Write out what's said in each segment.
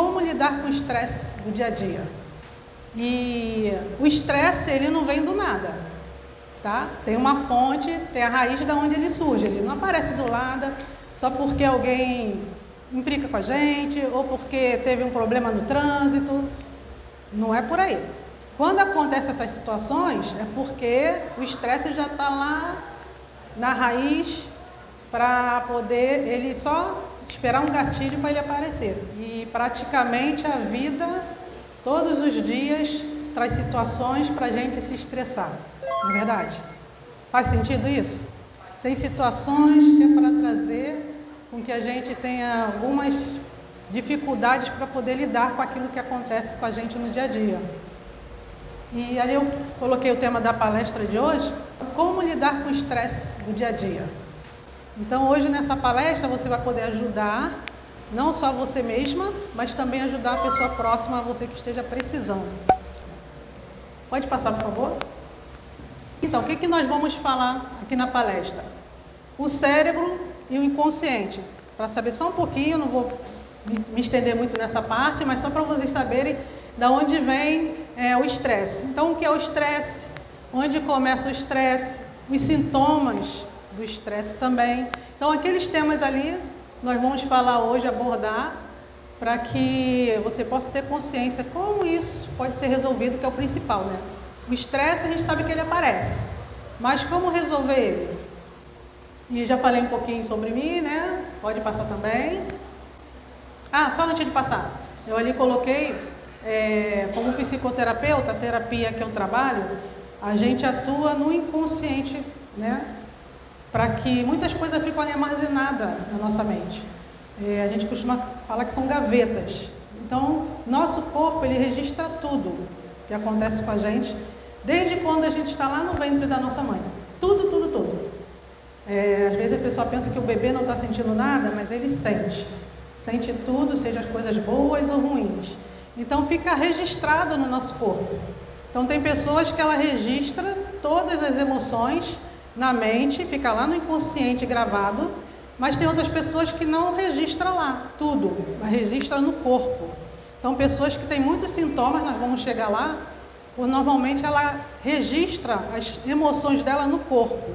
como lidar com o estresse do dia a dia. E o estresse, ele não vem do nada, tá? Tem uma fonte, tem a raiz de onde ele surge. Ele não aparece do nada só porque alguém implica com a gente ou porque teve um problema no trânsito. Não é por aí. Quando acontecem essas situações, é porque o estresse já está lá na raiz para poder ele só esperar um gatilho para ele aparecer. E praticamente a vida, todos os dias, traz situações para a gente se estressar. Não é verdade? Faz sentido isso? Tem situações que é para trazer com que a gente tenha algumas dificuldades para poder lidar com aquilo que acontece com a gente no dia a dia. E aí eu coloquei o tema da palestra de hoje, como lidar com o estresse do dia a dia. Então hoje nessa palestra você vai poder ajudar, não só você mesma, mas também ajudar a pessoa próxima a você que esteja precisando. Pode passar, por favor? Então, o que nós vamos falar aqui na palestra? O cérebro e o inconsciente. Para saber só um pouquinho, não vou me estender muito nessa parte, mas só para vocês saberem da onde vem o estresse. Então, o que é o estresse? Onde começa o estresse? Os sintomas do estresse também. Então, aqueles temas ali, nós vamos falar hoje, abordar, para que você possa ter consciência como isso pode ser resolvido, que é o principal, né? O estresse, a gente sabe que ele aparece, mas como resolver ele? E já falei um pouquinho sobre mim, né? Pode passar também. Ah, só antes de passar, eu ali coloquei, como psicoterapeuta, a terapia que eu trabalho, a gente atua no inconsciente, né? Para que muitas coisas ficam ali armazenadas na nossa mente. A gente costuma falar que são gavetas. Então, nosso corpo, ele registra tudo que acontece com a gente, desde quando a gente está lá no ventre da nossa mãe. Tudo, tudo, tudo. Às vezes a pessoa pensa que o bebê não está sentindo nada, mas ele sente. Sente tudo, seja as coisas boas ou ruins. Então, fica registrado no nosso corpo. Então, tem pessoas que ela registra todas as emoções na mente, fica lá no inconsciente gravado, mas tem outras pessoas que não registram lá tudo, mas registra no corpo. Então, pessoas que têm muitos sintomas, nós vamos chegar lá, normalmente ela registra as emoções dela no corpo,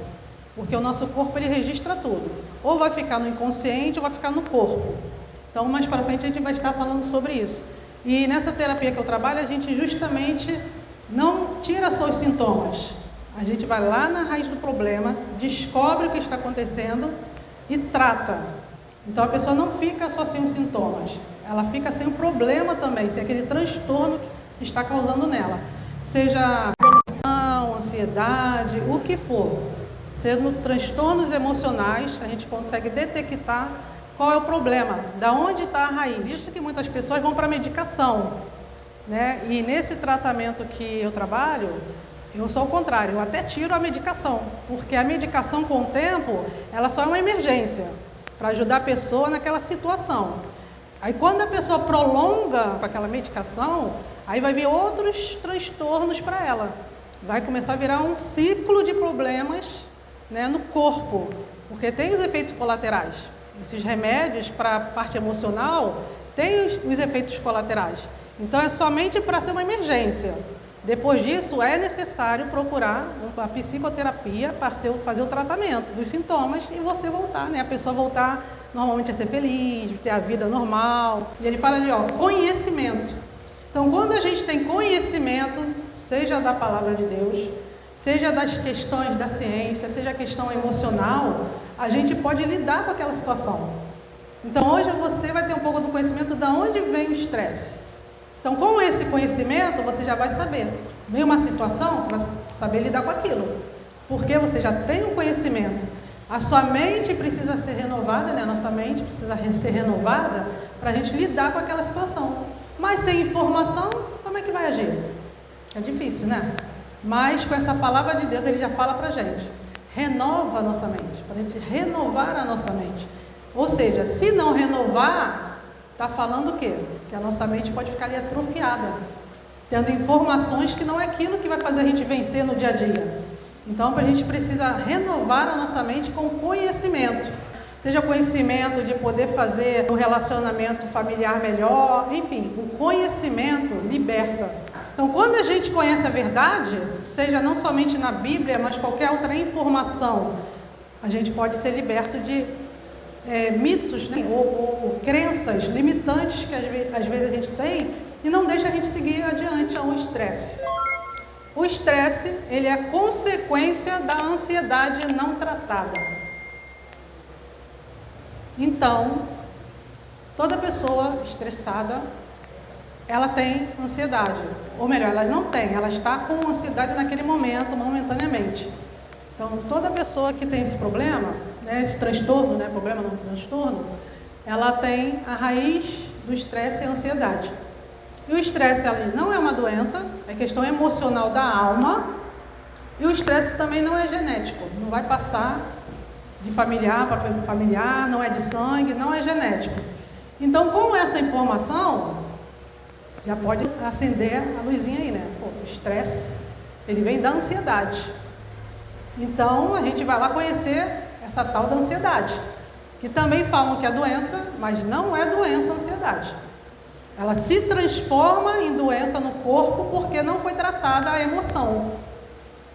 porque o nosso corpo ele registra tudo. Ou vai ficar no inconsciente ou vai ficar no corpo. Então, mais para frente a gente vai estar falando sobre isso. E nessa terapia que eu trabalho, a gente justamente não tira só os sintomas. A gente vai lá na raiz do problema, descobre o que está acontecendo e trata. Então a pessoa não fica só sem os sintomas, ela fica sem o problema também, sem aquele transtorno que está causando nela. Seja depressão, ansiedade, o que for. Sendo transtornos emocionais, a gente consegue detectar qual é o problema, da onde está a raiz. Isso que muitas pessoas vão para a medicação, né? E nesse tratamento que eu trabalho, eu sou o contrário, eu até tiro a medicação, porque a medicação com o tempo, ela só é uma emergência, para ajudar a pessoa naquela situação. Aí quando a pessoa prolonga para aquela medicação, aí vai vir outros transtornos para ela. Vai começar a virar um ciclo de problemas, né, no corpo, porque tem os efeitos colaterais. Esses remédios para a parte emocional têm os efeitos colaterais. Então é somente para ser uma emergência. Depois disso, é necessário procurar uma psicoterapia para fazer o tratamento dos sintomas e você voltar, né? A pessoa voltar normalmente a ser feliz, ter a vida normal. E ele fala ali, ó, conhecimento. Então, quando a gente tem conhecimento, seja da palavra de Deus, seja das questões da ciência, seja a questão emocional, a gente pode lidar com aquela situação. Então, hoje você vai ter um pouco do conhecimento de onde vem o estresse. Então, com esse conhecimento, você já vai saber. Vem uma situação, você vai saber lidar com aquilo. Porque você já tem um conhecimento. A sua mente precisa ser renovada, né? A nossa mente precisa ser renovada para a gente lidar com aquela situação. Mas sem informação, como é que vai agir? É difícil, né? Mas com essa palavra de Deus, ele já fala para a gente. Renova a nossa mente, para a gente renovar a nossa mente. Ou seja, se não renovar, está falando o quê? Que a nossa mente pode ficar ali atrofiada, tendo informações que não é aquilo que vai fazer a gente vencer no dia a dia. Então, a gente precisa renovar a nossa mente com conhecimento. seja conhecimento de poder fazer um relacionamento familiar melhor, enfim, o conhecimento liberta. Então, quando a gente conhece a verdade, seja não somente na Bíblia, mas qualquer outra informação, a gente pode ser liberto de mitos, né? ou crenças limitantes que às vezes a gente tem e não deixa a gente seguir adiante ao estresse. O estresse, ele é consequência da ansiedade não tratada. Então, toda pessoa estressada, ela tem ansiedade. Ou melhor, ela não tem, ela está com ansiedade naquele momento, momentaneamente. Então, toda pessoa que tem esse problema, né, esse transtorno, né, problema não transtorno, ela tem a raiz do estresse e a ansiedade. E o estresse ali não é uma doença, é questão emocional da alma. E o estresse também não é genético, não vai passar de familiar para familiar, não é de sangue, não é genético. Então, com essa informação, já pode acender a luzinha aí, né? Pô, o estresse, ele vem da ansiedade. Então, a gente vai lá conhecer essa tal da ansiedade, que também falam que é doença, mas não é doença a ansiedade. Ela se transforma em doença no corpo porque não foi tratada a emoção.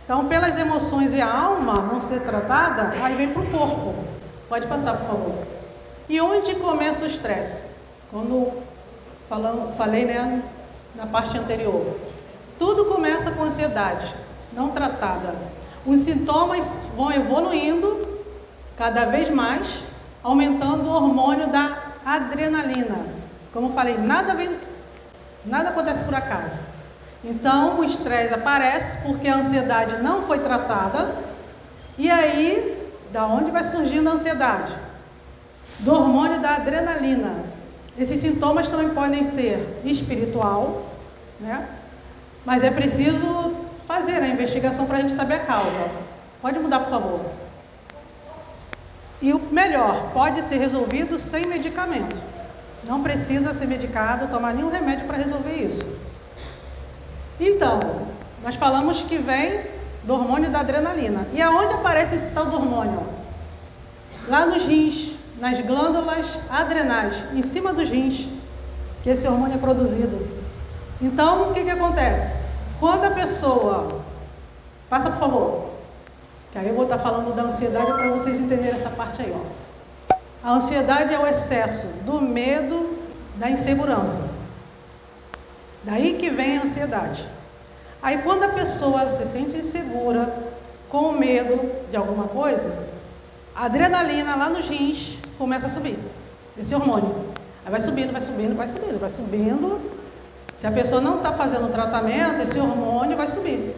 Então, pelas emoções e a alma não ser tratada, aí vem para o corpo. Pode passar, por favor. E onde começa o estresse? Quando falei, né, na parte anterior. Tudo começa com ansiedade não tratada. Os sintomas vão evoluindo cada vez mais, aumentando o hormônio da adrenalina. Como eu falei, nada acontece por acaso. Então, o estresse aparece porque a ansiedade não foi tratada. E aí, da onde vai surgindo a ansiedade? Do hormônio da adrenalina. Esses sintomas também podem ser espiritual, né? Mas é preciso fazer a investigação para a gente saber a causa. Pode mudar, por favor. E o melhor, pode ser resolvido sem medicamento. Não precisa ser medicado, tomar nenhum remédio para resolver isso. Então, nós falamos que vem do hormônio da adrenalina. E aonde aparece esse tal do hormônio? Lá nos rins, nas glândulas adrenais, em cima dos rins, que esse hormônio é produzido. Então, o que acontece? Quando a pessoa... Passa, por favor. Que aí eu vou estar falando da ansiedade para vocês entenderem essa parte aí, ó. A ansiedade é o excesso do medo, da insegurança. Daí que vem a ansiedade. Aí quando a pessoa se sente insegura, com medo de alguma coisa, a adrenalina lá nos rins começa a subir. Esse hormônio. Aí vai subindo, vai subindo, vai subindo, vai subindo. Se a pessoa não está fazendo o tratamento, esse hormônio vai subir.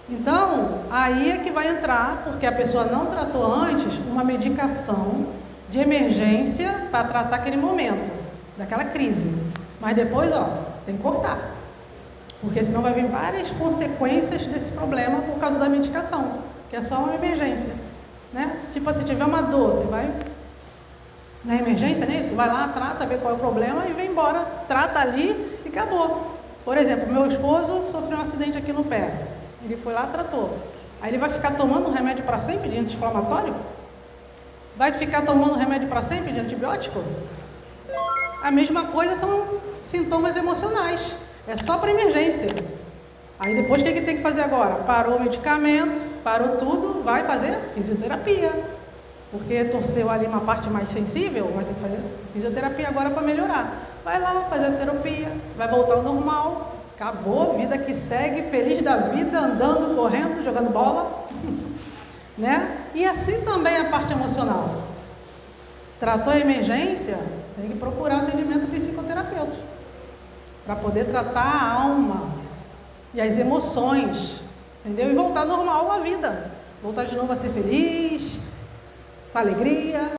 Então, aí é que vai entrar, porque a pessoa não tratou antes, uma medicação de emergência para tratar aquele momento, daquela crise. Mas depois, ó, tem que cortar. Porque senão vai vir várias consequências desse problema por causa da medicação, que é só uma emergência, né? Tipo, se tiver uma dor, você vai na emergência, não é isso? Vai lá, trata, vê qual é o problema e vem embora, trata ali e acabou. Por exemplo, meu esposo sofreu um acidente aqui no pé. Ele foi lá, tratou. Aí ele vai ficar tomando remédio para sempre de anti-inflamatório? Vai ficar tomando remédio para sempre de antibiótico? A mesma coisa são sintomas emocionais. É só para emergência. Aí depois o que ele tem que fazer agora? Parou o medicamento, parou tudo, vai fazer fisioterapia. Porque torceu ali uma parte mais sensível, vai ter que fazer fisioterapia agora para melhorar. Vai lá, fazer a terapia, vai voltar ao normal. Acabou, vida que segue, feliz da vida, andando, correndo, jogando bola. Né? E assim também a parte emocional. Tratou a emergência, tem que procurar atendimento psicoterapeuta para poder tratar a alma e as emoções, entendeu? E voltar normal à vida, voltar de novo a ser feliz, com alegria.